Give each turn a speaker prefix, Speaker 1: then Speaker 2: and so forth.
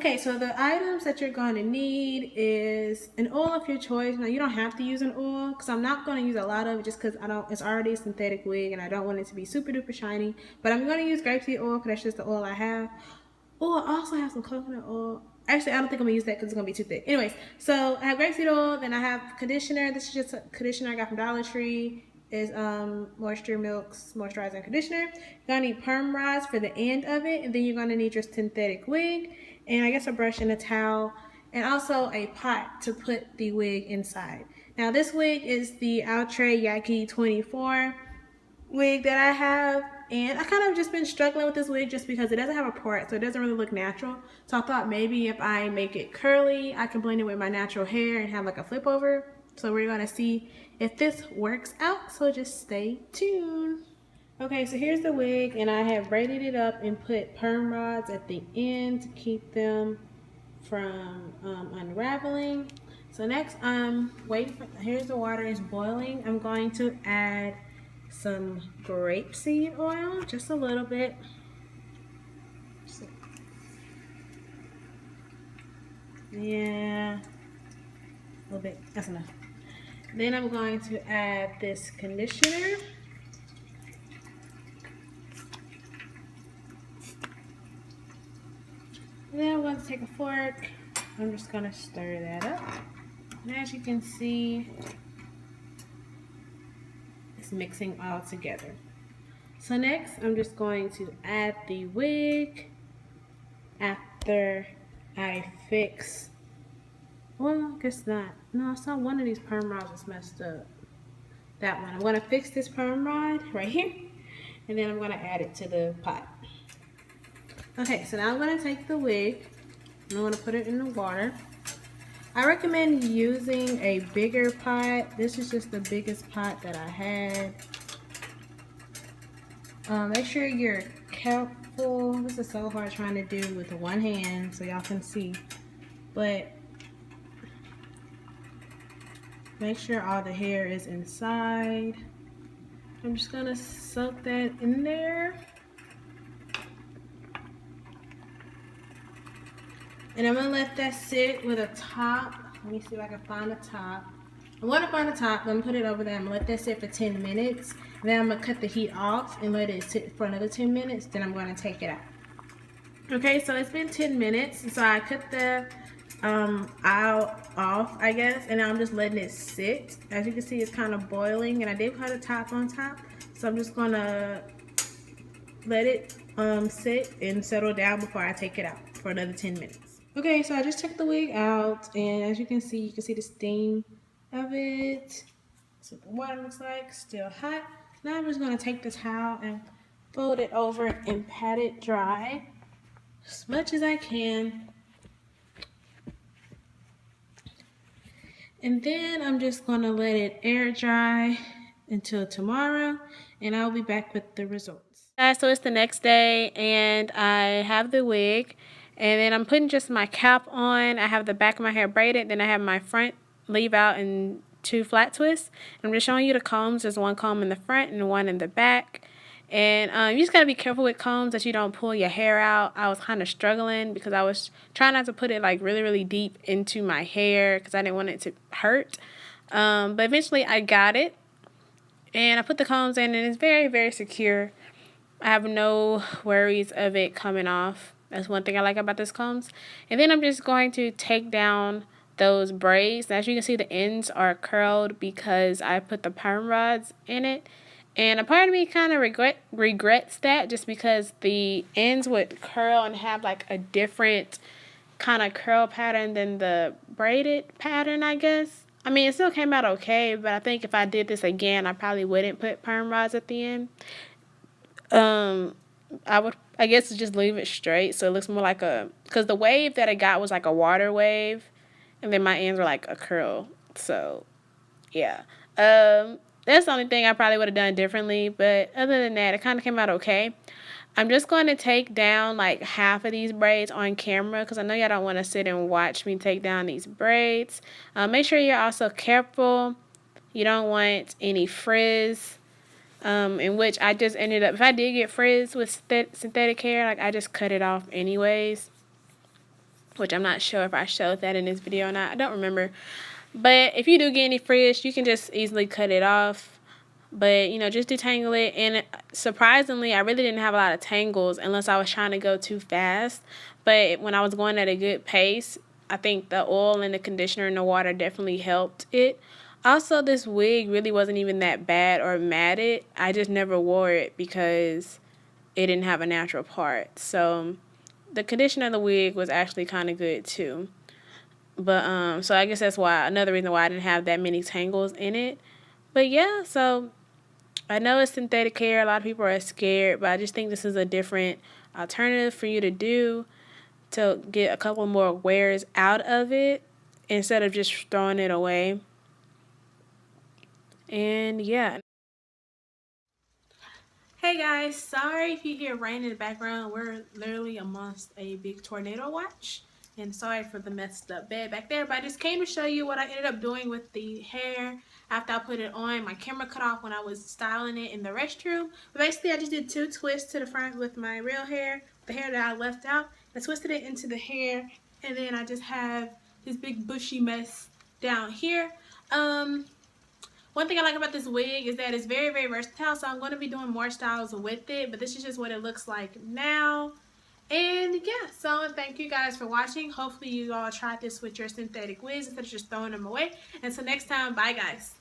Speaker 1: Okay, so the items that you're going to need is an oil of your choice. Now you don't have to use an oil because I'm not going to use a lot of it just because I don't. It's already a synthetic wig and I don't want it to be super duper shiny. But I'm going to use grapeseed oil because that's just the oil I have. Oh, I also have some coconut oil. Actually, I don't think I'm gonna use that because it's gonna be too thick. Anyways, so I have grapeseed oil. Then I have conditioner. This is just a conditioner I got from Dollar Tree. Is Moisture Milk's moisturizing conditioner. You're gonna need perm rods for the end of it, and then you're gonna need your synthetic wig, and I guess a brush and a towel, and also a pot to put the wig inside. Now this wig is the Outre Yaki 24 wig that I have, and I kind of just been struggling with this wig just because it doesn't have a part, so it doesn't really look natural. So I thought maybe if I make it curly, I can blend it with my natural hair and have like a flip over. So we're gonna see if this works out, so just stay tuned. Okay, so here's the wig, and I have braided it up and put perm rods at the end to keep them from unraveling. So next, here's the water is boiling. I'm going to add some grapeseed oil, just a little bit. Yeah, a little bit, that's enough. Then I'm going to add this conditioner. And then I'm going to take a fork. I'm just going to stir that up. And as you can see, it's mixing all together. So next, I'm just going to add the wig after I fix. Well, I guess not. No, I saw one of these perm rods was messed up. That one. I'm going to fix this perm rod right here, and then I'm going to add it to the pot. Okay, so now I'm going to take the wig and I'm going to put it in the water. I recommend using a bigger pot. This is just the biggest pot that I had. Make sure you're careful. This is so hard trying to do with one hand so y'all can see. But make sure all the hair is inside. I'm just going to soak that in there. And I'm going to let that sit with a top. Let me see if I can find a top. I want to find a top. I'm going to put it over there. I'm going to let that sit for 10 minutes. Then I'm going to cut the heat off and let it sit for another 10 minutes. Then I'm going to take it out. Okay, so it's been 10 minutes. So I cut the off, I guess. And now I'm just letting it sit. As you can see, it's kind of boiling. And I did cut a top on top. So I'm just going to let it sit and settle down before I take it out for another 10 minutes. Okay, so I just took the wig out, and as you can see the steam of it. That's what the water looks like, still hot. Now I'm just gonna take the towel and fold it over and pat it dry as much as I can. And then I'm just gonna let it air dry until tomorrow, and I'll be back with the results. So it's the next day, and I have the wig. And then I'm putting just my cap on. I have the back of my hair braided. Then I have my front leave out in 2 flat twists. And I'm just showing you the combs. There's one comb in the front and one in the back. And you just got to be careful with combs that you don't pull your hair out. I was kind of struggling because I was trying not to put it like really, really deep into my hair because I didn't want it to hurt. But eventually I got it. And I put the combs in, and it's very, very secure. I have no worries of it coming off. That's one thing I like about this combs. And then I'm just going to take down those braids. As you can see, the ends are curled because I put the perm rods in it. And a part of me kind of regrets that, just because the ends would curl and have like a different kind of curl pattern than the braided pattern, I guess. I mean, it still came out okay, but I think if I did this again, I probably wouldn't put perm rods at the end. I guess just leave it straight so it looks more like because the wave that I got was like a water wave, and then my ends were like a curl. So yeah, that's the only thing I probably would have done differently, but other than that, it kind of came out okay. I'm just going to take down like half of these braids on camera because I know y'all don't want to sit and watch me take down these braids. Make sure you're also careful. You don't want any frizz. In which I just ended up, if I did get frizz with synthetic hair, like I just cut it off anyways. which I'm not sure if I showed that in this video or not. I don't remember. But if you do get any frizz, you can just easily cut it off. But, you know, just detangle it. And surprisingly, I really didn't have a lot of tangles unless I was trying to go too fast. But when I was going at a good pace, I think the oil and the conditioner and the water definitely helped it. Also, this wig really wasn't even that bad or matted. I just never wore it because it didn't have a natural part. So the condition of the wig was actually kind of good too. But so I guess that's why, another reason why I didn't have that many tangles in it. But yeah, so I know it's synthetic hair. A lot of people are scared, but I just think this is a different alternative for you to do to get a couple more wears out of it instead of just throwing it away. And yeah. Hey guys, sorry if you hear rain in the background. We're literally amongst a big tornado watch. And sorry for the messed up bed back there. But I just came to show you what I ended up doing with the hair after I put it on. My camera cut off when I was styling it in the restroom. But basically I just did 2 twists to the front with my real hair. The hair that I left out. I twisted it into the hair. And then I just have this big bushy mess down here. One thing I like about this wig is that it's very, very versatile, so I'm going to be doing more styles with it, but this is just what it looks like now. And yeah, so thank you guys for watching. Hopefully you all tried this with your synthetic wigs instead of just throwing them away. Until next time, bye guys.